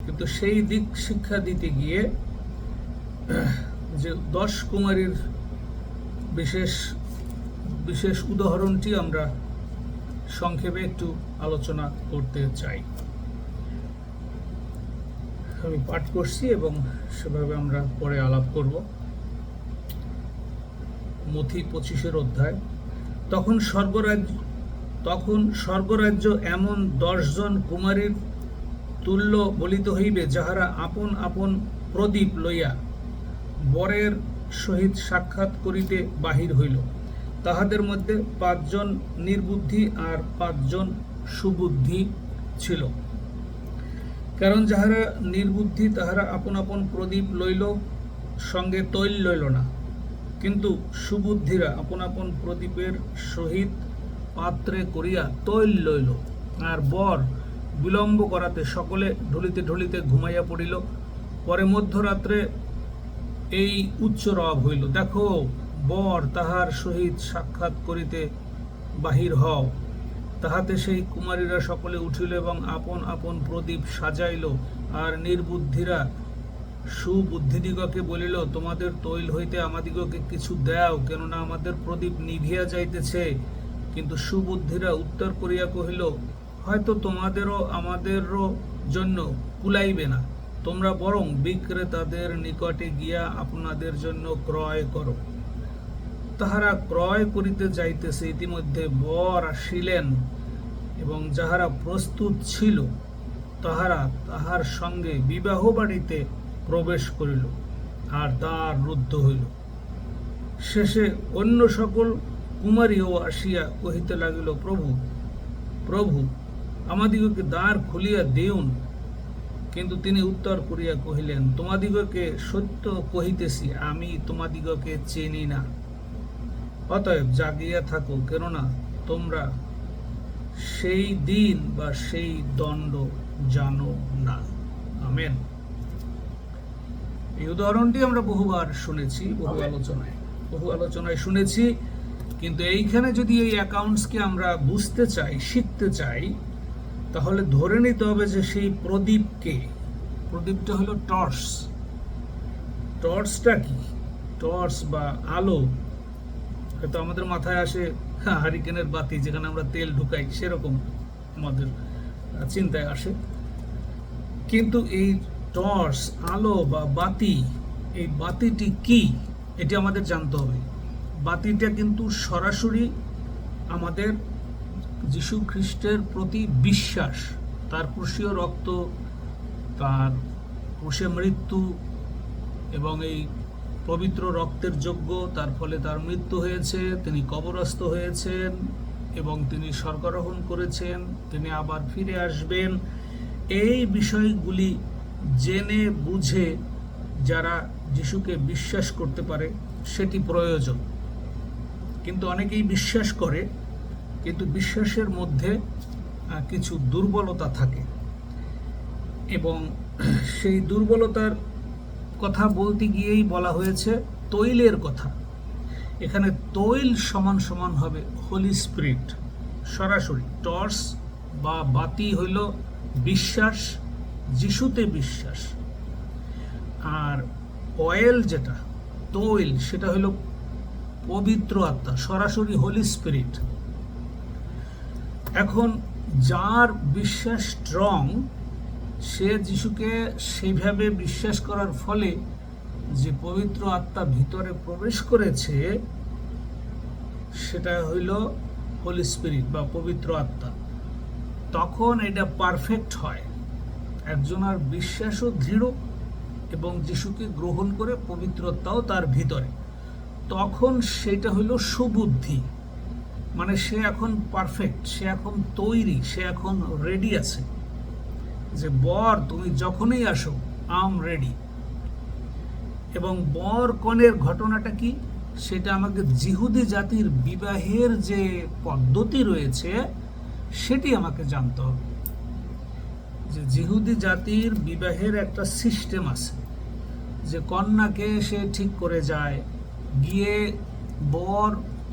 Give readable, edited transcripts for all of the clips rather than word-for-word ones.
কিন্তু সেই দিক শিক্ষা দিতে গিয়ে যে 10 কুমারীর বিশেষ বিশেষ উদাহরণটি আমরা সংক্ষেপে একটু আলোচনা করতে চাই। আমি পাঠ করছি এবং সেভাবে আমরা পরে আলাপ করব। মথি 25 অধ্যায়। তখন স্বর্গরাজ্য এমন 10 জন কুমারীর তুল্য বলিত হইবে, যাহারা আপন আপন প্রদীপ লইয়া বরের সহিত সাক্ষাৎ করিতে বাহির হইল। তাহাদের মধ্যে 5 জন নির্বুদ্ধি আর 5 জন সুবুদ্ধি ছিল। কারণ যাহারা নির্বুদ্ধি তাহারা আপন আপন প্রদীপ লইল, সঙ্গে তৈল লইল না, কিন্তু সুবুদ্ধিরা আপন আপন প্রদীপের সহিত পাত্রে করিয়া তৈল লইল। আর বর বিলম্ব করাতে সকলে ঢুলিতে ঢুলিতে ঘুমাইয়া পড়িল। পরে মধ্যরাত্রে এই উচ্চ রব হইল, দেখো বর তাহার সহিত সাক্ষাৎ করিতে বাহির হও। তাহাতে সেই কুমারীরা সকলে উঠিল এবং আপন আপন প্রদীপ সাজাইল। আর নির্বুদ্ধিরা সুবুদ্ধিদিগকে বলিল, তোমাদের তৈল হইতে আমাদিগকে কিছু দাও, কেননা আমাদের প্রদীপ নিভিয়া যাইতেছে। কিন্তু সুবুদ্ধিরা উত্তর করিয়া কহিল, হয়তো তোমাদেরও আমাদেরও জন্য কুলাইবে না, তোমরা বরং বিক্রেতাদের নিকটে গিয়া আপনাদের জন্য ক্রয় করো। তাহারা ক্রয় করিতে যাইতেছে, ইতিমধ্যে বর আসিলেন, এবং যাহারা প্রস্তুত ছিল তাহারা তাহার সঙ্গে বিবাহ বাড়িতে প্রবেশ করিল, আর দ্বার রুদ্ধ হইল। শেষে অন্য সকল কুমারীও আসিয়া কহিতে লাগিল, প্রভু প্রভু, আমাদিগকে দ্বার খুলিয়া দিউন। কিন্তু তিনি উত্তর করিয়া কহিলেন, তোমাদিগকে সত্য কহিতেছি, আমি তোমাদিগকে চিনি না। অতএব জাগিয়া থাকো, কেননা তোমরা সেই দিন বা সেই দণ্ড জানো না। আমেন। এই উদাহরণটি আমরা বহুবার শুনেছি, বহু আলোচনায় শুনেছি, কিন্তু এইখানে যদি এই অ্যাকাউন্টসকে আমরা বুঝতে চাই, শিখতে চাই, তাহলে ধরে নিতে হবে যে সেই প্রদীপকে, প্রদীপটা হলো টর্চ। টর্চটা কি? টর্চ বা আলো হয়তো আমাদের মাথায় আসে হারিকেনের বাতি, যেখানে আমরা তেল ঢুকাই, সেরকম আমাদের চিন্তায় আসে। কিন্তু এই টর্চ, আলো বা বাতি, এই বাতিটি কি এটি আমাদের জানতে হবে। বাতিটা কিন্তু সরাসরি আমাদের যীশু খ্রিস্টের প্রতি বিশ্বাস, তার ক্রুশীয় রক্ত, তার ক্রুশে মৃত্যু এবং এই পবিত্র রক্তের যোগ্য, তার ফলে তার মৃত্যু হয়েছে, তিনি কবরস্থ হয়েছেন এবং তিনি স্বর্গারোহণ করেছেন, তিনি আবার ফিরে আসবেন। এই বিষয়গুলি জেনে বুঝে যারা যিশুকে বিশ্বাস করতে পারে সেটি প্রয়োজন। কিন্তু অনেকেই বিশ্বাস করে, কিন্তু বিশ্বাসের মধ্যে কিছু দুর্বলতা থাকে, এবং সেই দুর্বলতার কথা বলতে গিয়েই বলা হয়েছে তৈলের কথা। এখানে তৈল সমান সমান হবে হোলি স্পিরিট। সরাসরি টর্চ বা বাতি হইল বিশ্বাস, যিশুতে বিশ্বাস। আর অয়েল যেটা, তৈল, সেটা হইল পবিত্র আত্মা, সরাসরি হোলি স্পিরিট। এখন যার বিশ্বাস স্ট্রং, সে যিশুকে সেইভাবে বিশ্বাস করার ফলে যে পবিত্র আত্মা ভিতরে প্রবেশ করেছে, সেটা হইল হোলি স্পিরিট বা পবিত্র আত্মা। তখন এটা পারফেক্ট হয়, একজনের বিশ্বাসও দৃঢ় এবং যিশুকে গ্রহণ করে পবিত্রতাও তার ভিতরে। তখন সেটা হইল সুবুদ্ধি, মানে সে এখন পারফেক্ট, সে এখন তৈরি, সে এখন রেডি আছে, যে বর তুমি যখনই আসো, আম রেডি। এবং বর কনের ঘটনাটা কি, সেটা আমাকে জিহুদি জাতির বিবাহের যে পদ্ধতি রয়েছে সেটি আমাকে জানতে হবে। যে জিহুদি জাতির বিবাহের একটা সিস্টেম আছে, যে কন্যাকে সে ঠিক করে যায়, গিয়ে বর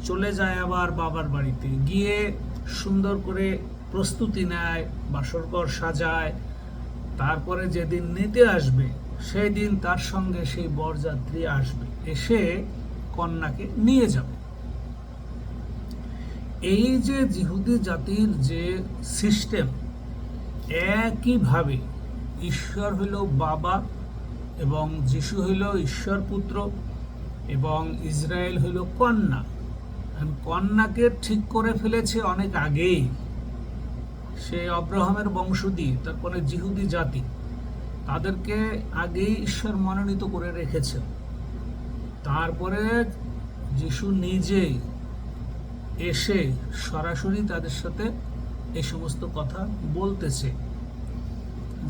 চলে যায় আবার বাবার বাড়িতে, গিয়ে সুন্দর করে প্রস্তুতি নেয়, বাসরঘর সাজায়, তারপরে যেদিন নিতে আসবে সেই দিন তার সঙ্গে সেই বরযাত্রী আসবে, এসে কন্যাকে নিয়ে যাবে। এই যে জিহুদি জাতির যে সিস্টেম, একইভাবে ঈশ্বর হইল বাবা এবং যিশু হইল ঈশ্বর পুত্র এবং ইসরায়েল হইল কন্যা। কন্যাকে ঠিক করে ফেলেছে অনেক আগেই, সে অব্রাহামের বংশোদ্ভূত, তারপরে জিহুদি জাতি, তাদেরকে আগেই ঈশ্বর মনোনীত করে রেখেছেন। তারপরে যিশু নিজেই এসে সরাসরি তাদের সাথে এই সমস্ত কথা বলতেছে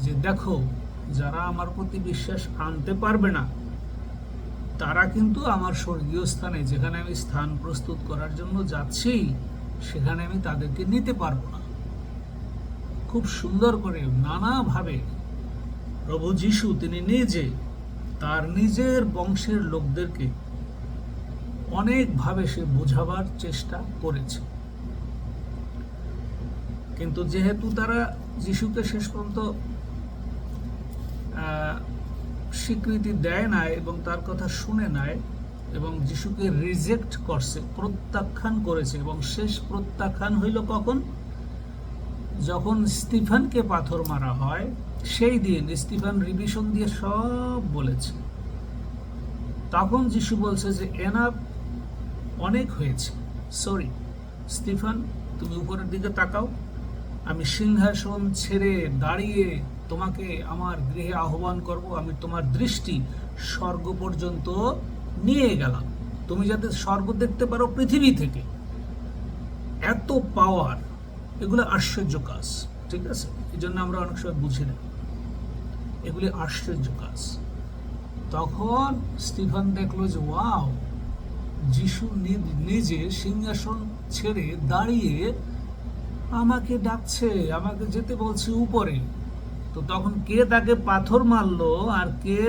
যে দেখো, যারা আমার প্রতি বিশ্বাস আনতে পারবে না তারা কিন্তু আমার স্বর্গীয় স্থানে, যেখানে আমি স্থান প্রস্তুত করার জন্য যাচ্ছি, সেখানে আমি তাদেরকে নিতে পারবো না। খুব সুন্দর করে নানাভাবে প্রভু যিশু তিনি নিজে তার নিজের বংশের লোকদেরকে অনেকভাবে সে বোঝাবার চেষ্টা করেছে। কিন্তু যেহেতু তারা যিশুকে শেষ পর্যন্ত স্বীকৃতি দেয় না এবং তার কথা শুনে নেয় এবং যিশুকে রিজেক্ট করছে, প্রত্যাখ্যান করেছে, এবং শেষ প্রত্যাখ্যান হইল কখন? যখন স্টিফানকে পাথর মারা হয়, সেই দিন স্টিফান রিভিশন দিয়ে সব বলেছে। তখন যিশু বলছে যে এনাফ, অনেক হয়েছে, সরি স্টিফান, তুমি উপরের দিকে তাকাও, আমি সিংহাসন ছেড়ে দাঁড়িয়ে তোমাকে আমার গৃহে আহ্বান করব, আমি তোমার দৃষ্টি স্বর্গ পর্যন্ত নিয়ে গেলাম, তুমি যাতে স্বর্গ দেখতে পারো পৃথিবী থেকে। এত পাওয়ার, এগুলো আশ্চর্য কাজ, ঠিক আছে? এই জন্য আমরা অনেক সময় বুঝি না, এগুলি আশ্চর্য কাজ। তখন স্টিফান দেখলো যে ওয়াও, যিশু নিজে সিংহাসন ছেড়ে দাঁড়িয়ে আমাকে ডাকছে, আমাকে যেতে বলছে উপরে। তো তখন কে তাকে পাথর মারলো আর কে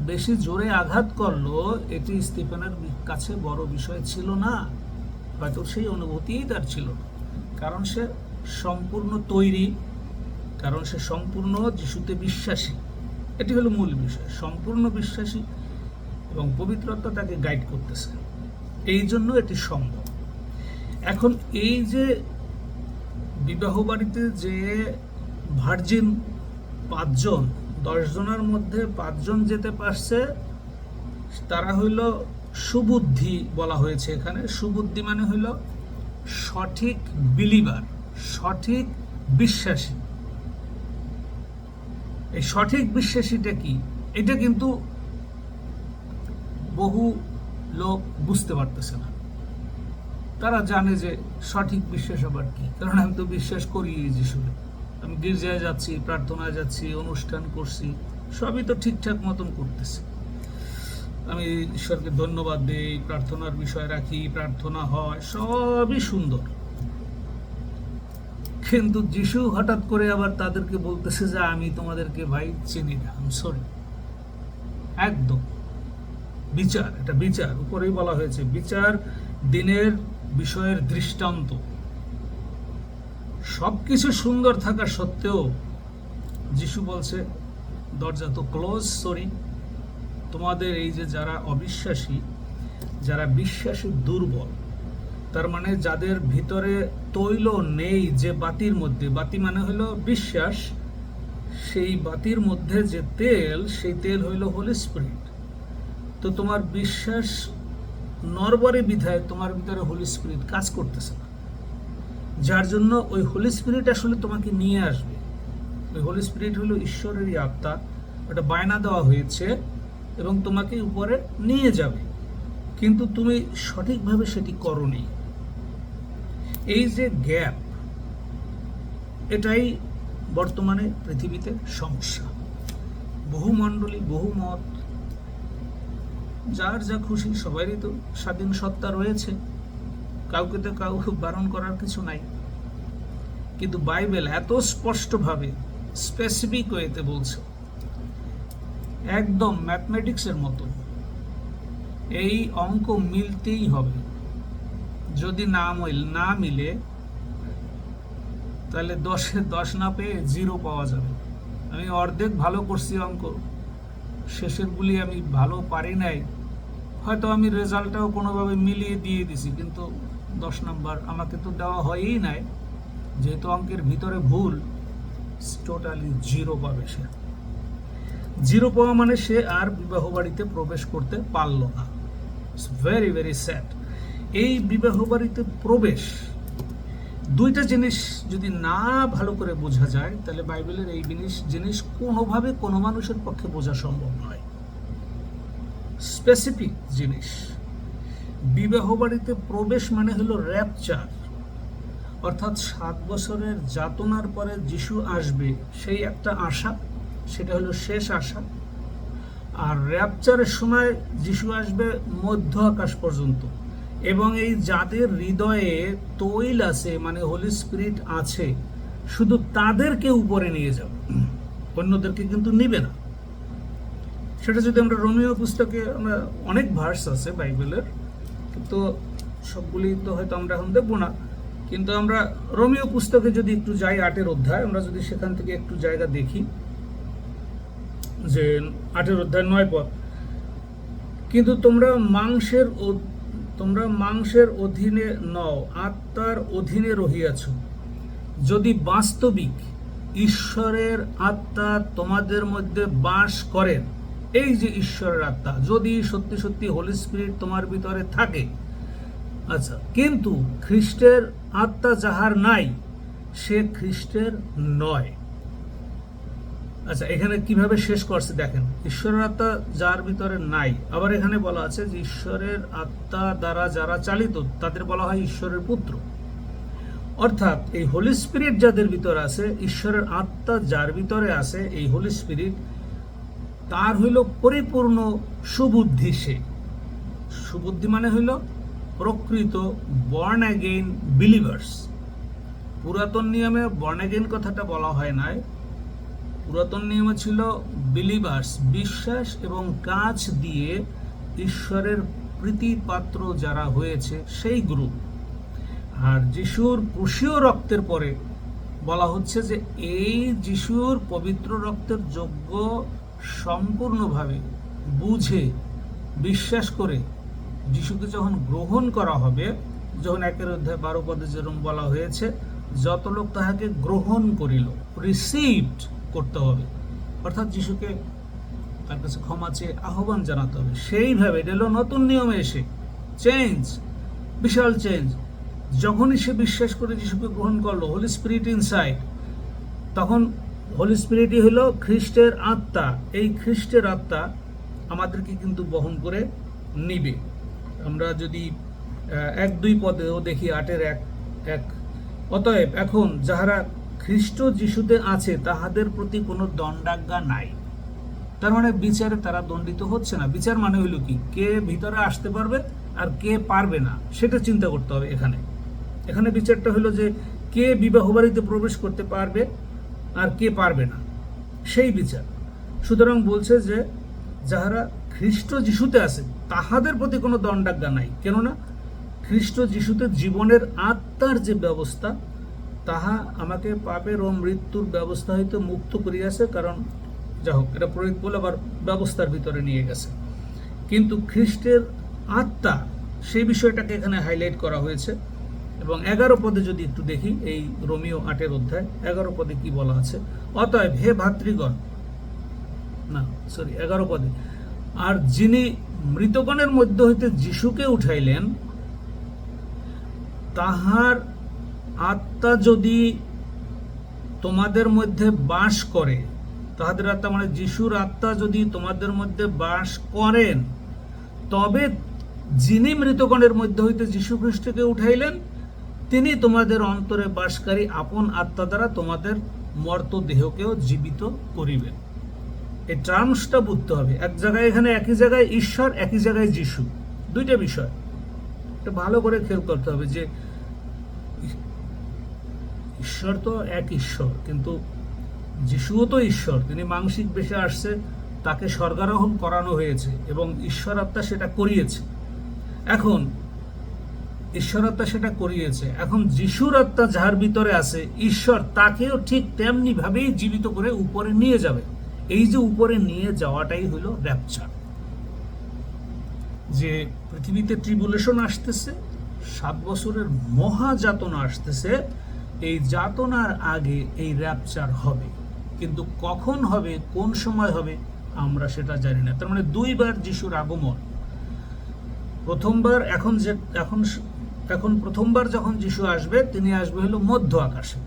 বেশি জোরে আঘাত করলো, এটি স্টিফেনের কাছে বড় বিষয় ছিল না। হয়তো সেই অনুভূতিই তার ছিল না, কারণ সে সম্পূর্ণ তৈরি, কারণ সে সম্পূর্ণ যিশুতে বিশ্বাসী। এটি হলো মূল বিষয়, সম্পূর্ণ বিশ্বাসী এবং পবিত্রতা তাকে গাইড করতেছে, এই জন্য এটি সম্ভব। এখন এই যে বিবাহ বাড়িতে যে ভার্জিন 5 জন, 10 জনের মধ্যে 5 জন যেতে পারছে, তারা হইল সুবুদ্ধি বলা হয়েছে এখানে। সুবুদ্ধি মানে হইল সঠিক বিলিভার, সঠিক বিশ্বাসী। এই সঠিক বিশ্বাসীটা কি, এটা কিন্তু বহু লোক বুঝতে পারতেছে না। তারা জানে যে সঠিক বিশ্বাস আবার কি, কারণ আমি তো বিশ্বাস করি যিশুকে, আমি গির্জায় যাচ্ছি, প্রার্থনায় যাচ্ছি, অনুষ্ঠান করছি, সবই তো ঠিকঠাক মতন করতেছি, আমি ঈশ্বরকে ধন্যবাদ দিই, প্রার্থনার বিষয় রাখি, প্রার্থনা হয়, সবই সুন্দর। কিন্তু যিশু হঠাৎ করে আবার তাদেরকে বলতেছে যে আমি তোমাদেরকে ভাই চিনি না, আমি সরি। একদম বিচার, এটা বিচার, উপরেই বলা হয়েছে বিচার দিনের বিষয়ের দৃষ্টান্ত। সবকিছু সুন্দর থাকা সত্ত্বেও যিশু বলছে দরজা তো ক্লোজ, সরি। তোমাদের এই যে যারা অবিশ্বাসী, যারা বিশ্বাসী দুর্বল, তার মানে যাদের ভিতরে তৈল নেই, যে বাতির মধ্যে, বাতি মানে হলো বিশ্বাস, সেই বাতির মধ্যে যে তেল, সেই তেল হইল হোলি স্পিরিট। তো তোমার বিশ্বাস নরবরে বিধায় তোমার ভিতরে হোলি স্পিরিট কাজ করতেছে না, যার জন্য ওই হোলি স্পিরিট আসলে তোমাকে নিয়ে আসবে। ওই হোলি স্পিরিট হলো ঈশ্বরেরই আত্মা, ওটা বায়না দেওয়া হয়েছে এবং তোমাকে উপরে নিয়ে যাবে, কিন্তু তুমি সঠিকভাবে সেটি করোনি। এই যে গ্যাপ, এটাই বর্তমানে পৃথিবীতে সমস্যা। বহু মণ্ডলী, বহু মত, যার যা খুশি, সবারই তো স্বাধীন সত্তা রয়েছে, কাউকে তো কাউকে বারণ করার কিছু নাই। কিন্তু বাইবেল এত স্পষ্টভাবে স্পেসিফিক ওয়েতে বলছে, একদম ম্যাথমেটিক্সের মতো, এই অঙ্ক মিলতেই হবে। যদি না মিলে তাহলে 10-এ 10 না পেয়ে 0 পাওয়া যাবে। আমি অর্ধেক ভালো করছি অঙ্ক, শেষেরগুলি আমি ভালো পারি নাই, হয়তো আমি রেজাল্টটাও কোনোভাবে মিলিয়ে দিয়ে দিছি, কিন্তু 10 নাম্বার আমাকে তো দেওয়া হয়ই নাই, যেহেতু অঙ্কের ভিতরে ভুল, টোটালি 0 পাবে সে। 0 পাওয়া মানে সে আর বিবাহ বাড়িতে প্রবেশ করতে পারল না। It's very very sad. এই বিবাহ বাড়িতে প্রবেশ, দুইটা জিনিস যদি না ভালো করে বোঝা যায়, তাহলে বাইবেলের এই জিনিস কোনোভাবে কোনো মানুষের পক্ষে বোঝা সম্ভব নয়। স্পেসিফিক জিনিস, বিবাহ বাড়িতে প্রবেশ মানে হলো র্যাপচার, অর্থাৎ 7 বছরের যাতনার পরে যিশু আসবে, সেই একটা আশা, সেটা হলো শেষ আশা। আর র্যাপচারের সময় যিশু আসবে মধ্য আকাশ পর্যন্ত, এবং এই যাদের হৃদয়ে তৈল আছে, মানে হোলি স্পিরিট আছে, শুধু তাদেরকে উপরে নিয়ে যাবে, অন্যদেরকে কিন্তু নিবে না। সেটা যদি আমরা রোমিও পুস্তকে, আমরা অনেক ভার্স আছে বাইবেলের, কিন্তু সবগুলি তো হয়তো আমরা এখন দেখবো না, কিন্তু আমরা রোমিও পুস্তকে যদি একটু যাই, 8 অধ্যায়, আমরা যদি সেখান থেকে একটু জায়গা দেখি, যে 8 অধ্যায় 9 পদ, কিন্তু তোমরা মাংসের অধীনে নও, আত্মার অধীনে রহিয়াছ, যদি বাস্তবিক ঈশ্বরের আত্মা তোমাদের মধ্যে বাস করেন। এই যে ঈশ্বরের আত্মা, যদি সত্যি সত্যি হোলি স্পিরিট তোমার ভিতরে থাকে, আচ্ছা, কিন্তু খ্রিস্টের আত্মা যাহার নাই, সে খ্রিস্টের নয়। আচ্ছা, এখানে কিভাবে শেষ করছে দেখেন, ঈশ্বরের আত্মা যার ভিতরে নাই, আবার এখানে বলা আছে যে ঈশ্বরের আত্মা দ্বারা যারা চালিত, তাদের বলা হয় ঈশ্বরের পুত্র। অর্থাৎ এই হোলি স্পিরিট যাদের ভিতরে আছে, ঈশ্বরের আত্মা যার ভিতরে আছে, এই হোলি স্পিরিট, তার হইল পরিপূর্ণ সুবুদ্ধি। সে সুবুদ্ধি মানে হইল প্রকৃত বর্ন অ্যাগেইন বিলিভার্স। পুরাতন নিয়মে বর্ন অ্যাগেইন কথাটা বলা হয় নাই, পুরাতন নিয়মে ছিল বিলিভার্স, বিশ্বাস এবং কাজ দিয়ে ঈশ্বরের প্রীতিপাত্র যারা হয়েছে সেই গ্রুপ। আর যিশুর ক্রুশীয় রক্তের পরে বলা হচ্ছে যে এই যিশুর পবিত্র রক্তের যোগ্য সম্পূর্ণভাবে বুঝে বিশ্বাস করে যিশুকে যখন গ্রহণ করা হবে, যখন 1 অধ্যায় 12 পদে যেরকম বলা হয়েছে, যত লোক তাহাকে গ্রহণ করিল, রিসিভড করতে হবে, অর্থাৎ যিশুকে তার কাছে ক্ষমা চেয়ে আহ্বান জানাতে হবে। সেইভাবে এটা হলো নতুন নিয়মে এসে চেঞ্জ, বিশাল চেঞ্জ। যখনই সে বিশ্বাস করে যিশুকে গ্রহণ করলো, হোলি স্পিরিট ইনসাইড, তখন হোলি স্পিরিটই হলো খ্রিস্টের আত্মা। এই খ্রিস্টের আত্মা আমাদেরকে কিন্তু বহন করে নিবে। আমরা যদি 1-2 পদেও দেখি, 8-1, অতএব এখন যাহারা খ্রিস্ট যিশুতে আছে, তাহাদের প্রতি কোনো দণ্ডাজ্ঞা নাই। তার মানে বিচারে তারা দণ্ডিত হচ্ছে না। বিচার মানে হইল কি, কে ভিতরে আসতে পারবে আর কে পারবে না, সেটা চিন্তা করতে হবে। এখানে বিচারটা হলো যে কে বিবাহ বাড়িতে প্রবেশ করতে পারবে আর কে পারবে না, সেই বিচার। সুতরাং বলছে যে যাহারা খ্রিস্ট যিশুতে আছে, তাহাদের প্রতি কোনো দণ্ডাজ্ঞা নাই, কেননা খ্রিস্ট যিশুতে জীবনের আত্মার যে ব্যবস্থা, তাহা আমাকে পাপের ও মৃত্যুর ব্যবস্থা হইতে মুক্ত করিয়াছে। কারণ যা হোক, এটা প্রয়োগ বলে আবার ব্যবস্থার ভিতরে নিয়ে গেছে, কিন্তু খ্রিস্টের আত্মা, সেই বিষয়টাকে এখানে হাইলাইট করা হয়েছে। এবং 11 পদে যদি একটু দেখি, এই রোমিও 8 অধ্যায় 11 পদে কি বলা আছে, অতএব হে ভাতৃগণ, 11 পদে, আর যিনি মৃতগণের মধ্য হইতে যিশুকে উঠাইলেন, তাহার আত্মা যদি তোমাদের মধ্যে বাস করে, তাহাদের আত্মা মানে যিশুর আত্মা যদি তোমাদের মধ্যে বাস করেন, তবে যিনি মৃতগণের মধ্য হইতে যীশু খ্রিস্টকে উঠাইলেন, তিনি তোমাদের অন্তরে বাসকারী আপন আত্মা দ্বারা তোমাদের মর্ত দেহকেও জীবিত করিবেন। এই টার্মসটা বুঝতে হবে। এক জায়গায়, এখানে একই জায়গায় ঈশ্বর, একই জায়গায় যিশু, দুইটা বিষয়। এটা ভালো করে খেয়াল করতে হবে যে ঈশ্বর তো এক ঈশ্বর, কিন্তু যিশুও তো ঈশ্বর। তিনি মাংসিক বেশে আসছে, তাকে স্বর্গারোহণ করানো হয়েছে এবং ঈশ্বর আত্মা সেটা করিয়েছে। এখন ঈশ্বরাত্মা সেটা করিয়েছে। এখন যিশুর আত্মা যার ভিতরে আছে, ঈশ্বর তাকেও ঠিক তেমনি ভাবেই জীবিত করে উপরে নিয়ে যাবে। এই যে উপরে নিয়ে যাওয়াটাই হলো র্যাপচার। যে পৃথিবীতে ট্রিবুলেশন আসতেছে, 7 বছরের মহা যাতনা আসতেছে, এই যাতনার আগে এই র্যাপচার হবে। কিন্তু কখন হবে, কোন সময় হবে, আমরা সেটা জানি না। তার মানে 2 বার যিশুর আগমন। প্রথমবার এখন প্রথমবার যখন যিশু আসবে, তিনি আসবে হলো মধ্য আকাশে,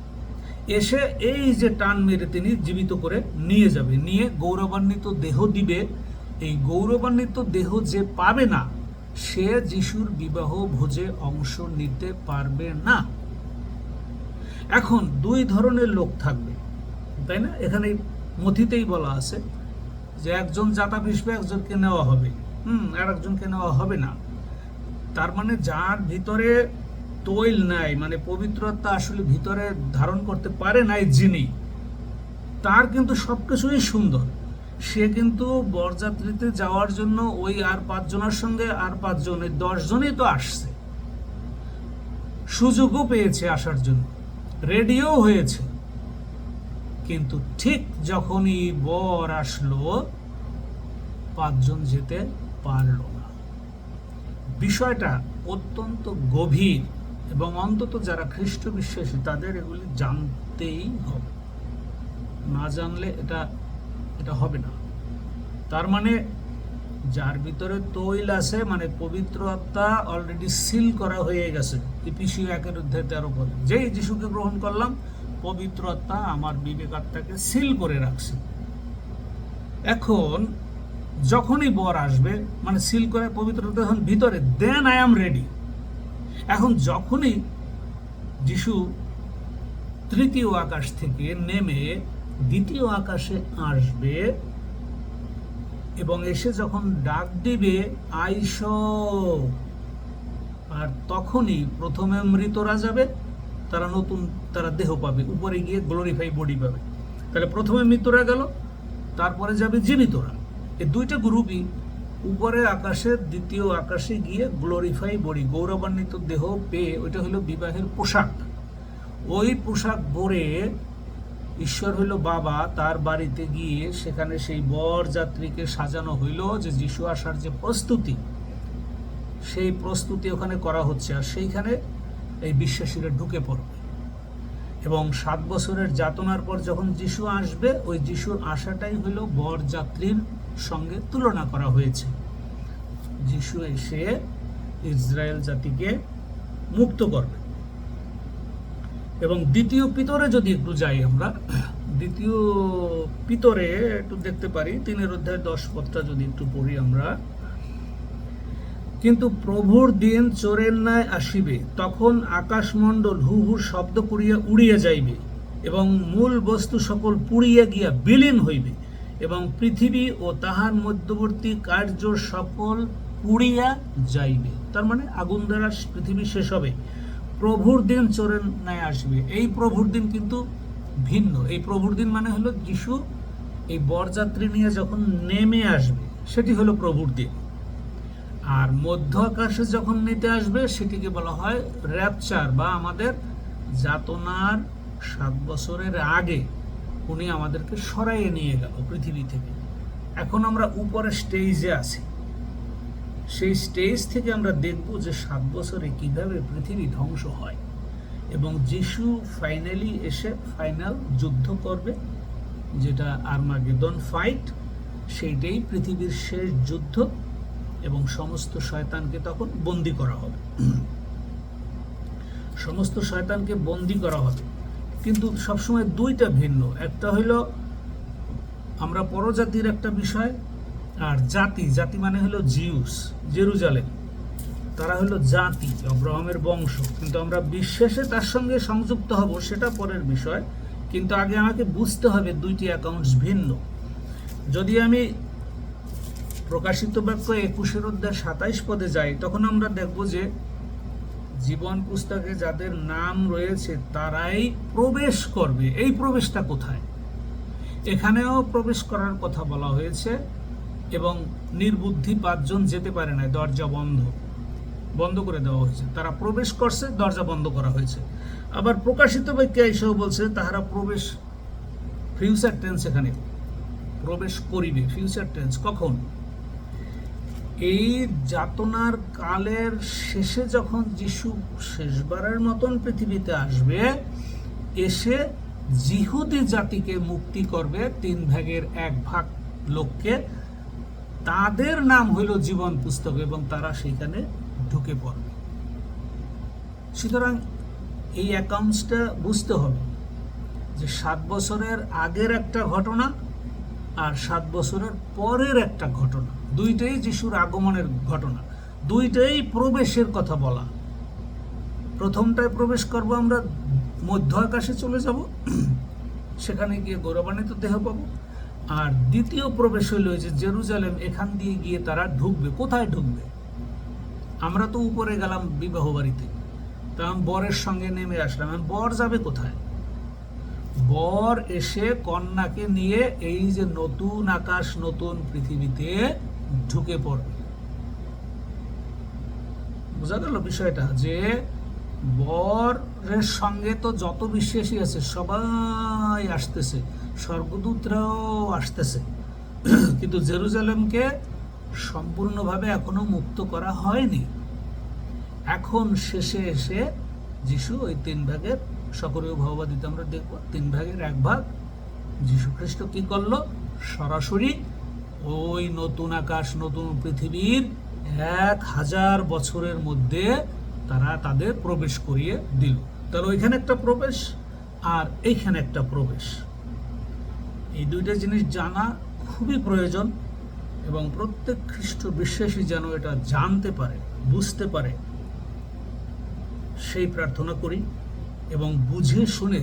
এসে এই যে টান মেরে তিনি জীবিত করে নিয়ে যাবে, নিয়ে গৌরবান্বিত দেহ দিবে। এই গৌরবান্বিত দেহ যে পাবে না, সে যিশুর বিবাহ ভোজে অংশ নিতে পারবে না। এখন 2 ধরনের লোক থাকবে, তাই না? এখানে মথিতেই বলা আছে যে একজন যাতা পিসবে, একজনকে নেওয়া হবে, আর একজনকে নেওয়া হবে না। তার মানে যার ভিতরে তৈল নাই, মানে পবিত্রতা আসলে ভিতরে ধারণ করতে পারে নাই যিনি, তার কিন্তু সবকিছুই সুন্দর। সে কিন্তু বরযাত্রীতে যাওয়ার জন্য ওই আর 5 জনের সঙ্গে আর 5 জন, 10 জনই তো আসছে, সুযোগও পেয়েছে আসার জন্য, রেডিও হয়েছে। কিন্তু ঠিক যখনই বর আসলো, 5 জন যেতে পারল না। বিষয়টা অত্যন্ত গভীর, এবং অন্তত যারা খ্রিস্ট বিশ্বাসী তাদের এগুলি জানতেই হবে। না জানলে এটা হবে না। তার মানে যার ভিতরে তৈল আছে, মানে পবিত্র আত্মা অলরেডি সিল করা হয়ে গেছে। এফেসীয় 1:13 পদে, যেই যিশুকে গ্রহণ করলাম, পবিত্র আত্মা আমার বিবেক আত্মাকে সিল করে রাখছে। এখন যখনই বর আসবে, মানে সিল করে পবিত্রতা যখন ভিতরে, দেন আই এম রেডি। এখন যখনই যিশু 3য় আকাশ থেকে নেমে 2য় আকাশে আসবে, এবং এসে যখন ডাক দিবে আইসো, আর তখনই প্রথমে মৃতরা যাবে, তারা দেহ পাবে, উপরে গিয়ে গ্লোরিফাই বডি পাবে। তাহলে প্রথমে মৃতরা গেল, তারপরে যাবে জীবিতরা। এই 2টা গ্রুপই উপরে আকাশে, 2য় আকাশে গিয়ে গ্লোরিফাই বডি, গৌরবান্বিত দেহ পেয়ে, ওইটা হলো বিবাহের পোশাক। ওই পোশাক পরে ঈশ্বর হইল বাবা, তার বাড়িতে গিয়ে সেখানে সেই বর যাত্রীকে সাজানো হইল, যে যিশু আসার যে প্রস্তুতি, সেই প্রস্তুতি ওখানে করা হচ্ছে। আর সেইখানে এই বিশ্বাসীরা ঢুকে পড়বে, এবং 7 বছরের যাতনার পর যখন যিশু আসবে, ওই যিশুর আশাটাই হইল বর যাত্রীর সঙ্গে তুলনা করা হয়েছে। যিশু এসে ইসরায়েল জাতিকে মুক্ত করবে। এবং 2য় পিতরে যদি একটু যাই আমরা, 2য় পিতরে একটু দেখতে পারি, 3:10 পদটা যদি একটু পড়ি আমরা। কিন্তু প্রভুর দিন চোরের ন্যায় আসিবে, তখন আকাশমণ্ডল হু হু শব্দ করিয়া উড়িয়া যাইবে, এবং মূল বস্তু সকল পুড়িয়া গিয়া বিলীন হইবে, এবং পৃথিবী ও তাহার মধ্যবর্তী কার্য সকল পুড়িয়া যাইবে। তার মানে আগুন দ্বারা পৃথিবী শেষ হবে। প্রভুর দিন চোরের ন্যায় আসবে। এই প্রভুর দিন কিন্তু ভিন্ন। এই প্রভুর দিন মানে হলো যিশু এই বরযাত্রী নিয়ে যখন নেমে আসবে, সেটি হলো প্রভুর দিন। আর মধ্য আকাশে যখন নিতে আসবে, সেটিকে বলা হয় র্যাপচার, বা আমাদের যাতনার 7 বছরের আগে উনি আমাদেরকে সরাইয়ে নিয়ে গেল পৃথিবী থেকে। এখন আমরা উপরের স্টেজে আছি। সেই স্টেজ থেকে আমরা দেখব যে 7 বছরে কিভাবে পৃথিবী ধ্বংস হয়, এবং যিশু ফাইনালি এসে ফাইনাল যুদ্ধ করবে, যেটা আর্মাগেদন ফাইট। সেইটাই পৃথিবীর শেষ যুদ্ধ, এবং সমস্ত শয়তানকে তখন বন্দী করা হবে। সমস্ত শয়তানকে বন্দী করা হবে, কিন্তু সবসময় 2টা ভিন্ন। একটা হইল আমরা পরজাতির একটা বিষয়, আর জাতি মানে হলো জিউস, জেরুজালেম, তারা হলো জাতি, আব্রাহামের বংশ। কিন্তু আমরা বিশ্বাসে তার সঙ্গে সংযুক্ত হব, সেটা পরের বিষয়। কিন্তু আগে আমাকে বুঝতে হবে 2টি অ্যাকাউন্টস ভিন্ন। যদি আমি প্রকাশিত বাক্য 21:27 পদে যাই, তখন আমরা দেখব যে জীবন পুস্তকে যাদের নাম রয়েছে তারাই প্রবেশ করবে। এই প্রবেশটা কোথায়? এখানেও প্রবেশ করার কথা বলা হয়েছে, এবং নির্বুদ্ধি 5 জন যেতে পারে না, দরজা বন্ধ। বন্ধ করে দেওয়া হয়েছে। তারা প্রবেশ করছে, দরজা বন্ধ করা হয়েছে। আবার প্রকাশিত বাক্যে এসেও বলছে তাহারা প্রবেশ, ফিউচার টেন্স, এখানে প্রবেশ করিবে, ফিউচার টেন্স। কখন? এই যাতনার কালের শেষে যখন যিশু শেষবারের মতন পৃথিবীতে আসবে, এসে জিহুদি জাতিকে মুক্তি করবে, 1/3 লোককে, তাদের নাম হইল জীবন পুস্তক, এবং তারা সেখানে ঢুকে পড়বে। সুতরাং এই অ্যাকাউন্টসটা বুঝতে হবে যে 7 বছরের আগের একটা ঘটনা আর 7 বছরের পরের একটা ঘটনা, দুইটাই যিশুর আগমনের ঘটনা, দুইটাই প্রবেশের কথা বলা। প্রথমটায় প্রবেশ করব আমরা, মধ্য আকাশে চলে যাব, সেখানে গিয়ে গৌরবান্বিত দেহ পাবো। আর দ্বিতীয় প্রবেশ হইল যে জেরুজালেম, এখান দিয়ে গিয়ে তারা ঢুকবে। কোথায় ঢুকবে? আমরা তো উপরে গেলাম বিবাহ বাড়িতে, তখন বরের সঙ্গে নেমে আসলাম, বর যাবে কোথায়? বর এসে কন্যাকে নিয়ে এই যে নতুন আকাশ নতুন পৃথিবীতে ঢুকে পড়বে। বোঝা গেল বিষয়টা, যে বরের সঙ্গে তো যত বিশ্বাসী আছে সবাই আসতেছে, স্বর্গদূতরাও আসতেছে, কিন্তু জেরুজালেমকে সম্পূর্ণভাবে এখনো মুক্ত করা হয়নি। এখন শেষে এসে যিশু ওই 3 ভাগের, সকরীয় ভাববাদীতে আমরা দেখব 1/3 যিশু খ্রিস্ট কি করলো? সরাসরি ওই নতুন আকাশ নতুন পৃথিবীর 1000 বছরের মধ্যে তারা তাদের প্রবেশ করিয়ে দিল। তাহলে ওইখানে একটা প্রবেশ আর এইখানে একটা প্রবেশ, এই দুইটা জিনিস জানা খুবই প্রয়োজন, এবং প্রত্যেক খ্রিস্ট বিশ্বাসী যেন এটা জানতে পারে, বুঝতে পারে, সেই প্রার্থনা করি। এবং বুঝে শুনে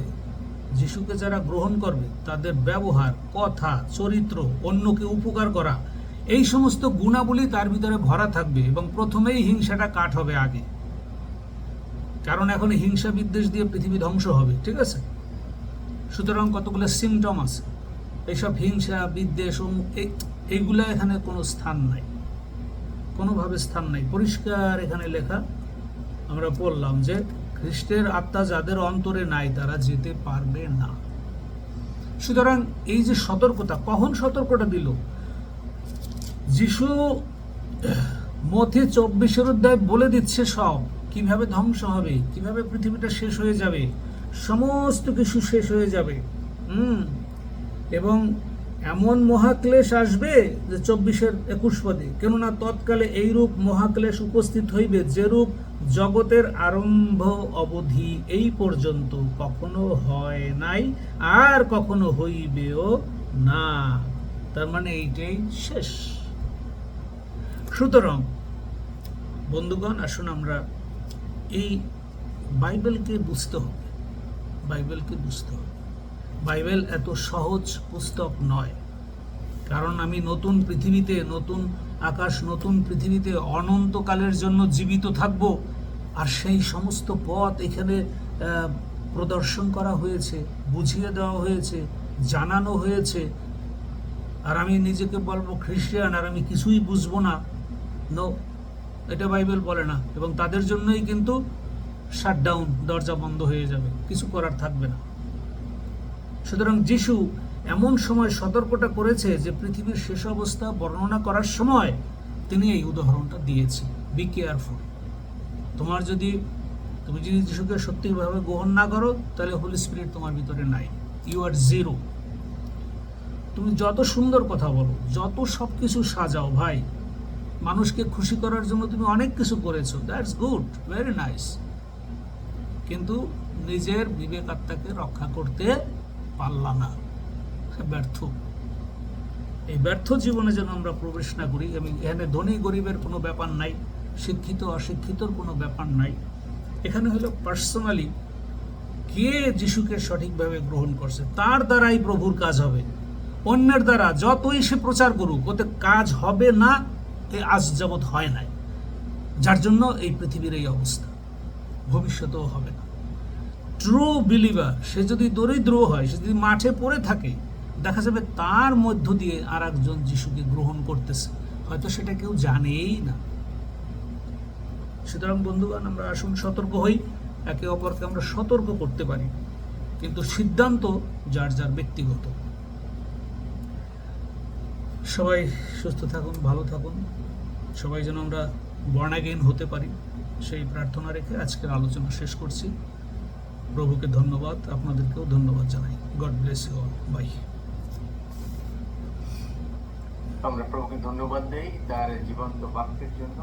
যিশুকে যারা গ্রহণ করবে তাদের ব্যবহার, কথা, চরিত্র, অন্যকে উপকার করা, এই সমস্ত গুণাবলী তার ভিতরে ভরা থাকবে, এবং প্রথমেই হিংসাটা কাট হবে আগে, কারণ এখন হিংসা বিদ্বেষ দিয়ে পৃথিবী ধ্বংস হবে, ঠিক আছে? সুতরাং কতগুলো সিমটম আছে, এইসব হিংসা বিদ্বেষ এইগুলা এখানে কোনো স্থান নাই, কোনোভাবে স্থান নাই। পরিষ্কার এখানে লেখা, আমরা বললাম যে খ্রিস্টের আত্মা যাদের অন্তরে নাই তারা যেতে পারবে না। সুতরাং এই যে সতর্কতা, কখন সতর্কতা দিল? যিশু মথে 24 অধ্যায় বলে দিচ্ছে সব, কিভাবে ধ্বংস হবে, কিভাবে পৃথিবীটা শেষ হয়ে যাবে, সমস্ত কিছু শেষ হয়ে যাবে। এবং এমন মহাক্লেশ আসবে যে 24-21 পদে, কেননা তৎকালে এইরূপ মহাক্লেশ উপস্থিত হইবে যেরূপ জগতের আরম্ভ অবধি এই পর্যন্ত কখনো হয় নাই আর কখনো হইবেও না। তার মানে এইটাই শেষ। সুতরাং বন্ধুগণ, আসুন আমরা এই বাইবেলকে বুঝতে হবে, বাইবেলকে বুঝতে হবে। বাইবেল এত সহজ পুস্তক নয়, কারণ আমি নতুন পৃথিবীতে, নতুন আকাশ নতুন পৃথিবীতে অনন্তকালের জন্য জীবিত থাকব, আর সেই সমস্ত পথ এখানে প্রদর্শন করা হয়েছে, বুঝিয়ে দেওয়া হয়েছে, জানানো হয়েছে, আর আমি নিজেকে বলবো খ্রিস্টান আর আমি কিছুই বুঝবো না? নো, এটা বাইবেল বলে না। এবং তাদের জন্যই কিন্তু শাটডাউন, দরজা বন্ধ হয়ে যাবে, কিছু করার থাকবে না। সুতরাং যিশু এমন সময় সতর্কতা করেছে যে পৃথিবীর শেষ অবস্থা বর্ণনা করার সময় তিনি এই উদাহরণটা দিয়েছে, বি কেয়ারফুল। তুমি যদি যিশুকে সত্যিভাবে গ্রহণ না করো, তাহলে হোলি স্পিরিট তোমার ভিতরে নাই, ইউ আর জিরো। তুমি যত সুন্দর কথা বলো, যত সব কিছু সাজাও, ভাই, মানুষকে খুশি করার জন্য তুমি অনেক কিছু করেছো, দ্যাটস গুড, ভেরি নাইস, কিন্তু নিজের বিবেক আত্মাকে রক্ষা করতে পারলা না, ব্যর্থ। এই ব্যর্থ জীবনে যেন আমরা প্রবেশ না করি। এখানে ধনী গরিবের কোনো ব্যাপার নাই, শিক্ষিত অশিক্ষিতর কোনো ব্যাপার নাই। এখানে হলো পার্সোনালি কে যিশুকে সঠিকভাবে গ্রহণ করছে, তার দ্বারাই প্রভুর কাজ হবে। অন্যের দ্বারা যতই সে প্রচার করুক, ওতে কাজ হবে না, আজ যাবৎ হয় নাই, যার জন্য এই পৃথিবীর এই অবস্থা, ভবিষ্যতেও হবে না। ট্রু বিলিভার, সে যদি দরিদ্র হয়, সে যদি মাঠে পড়ে থাকে, দেখা যাবে তার মধ্য দিয়ে আর একজন যিশুকে গ্রহণ করতেছে, হয়তো সেটা কেউ জানেই না। সুতরাং বন্ধুগণ, আমরা আসুন সতর্ক হই, একে অপরকে আমরা সতর্ক করতে পারি, কিন্তু সিদ্ধান্ত যার যার ব্যক্তিগত। সবাই সুস্থ থাকুন, ভালো থাকুন, সবাই যেন আমরা বর্ন অ্যাগেইন হতে পারি, সেই প্রার্থনা রেখে আজকের আলোচনা শেষ করছি। প্রভুকে ধন্যবাদ, আপনাদেরকেও ধন্যবাদ জানাই। God bless you all. Bye. আমরা প্রভুকে ধন্যবাদ দেই তার জীবন্ত বাক্যের জন্য।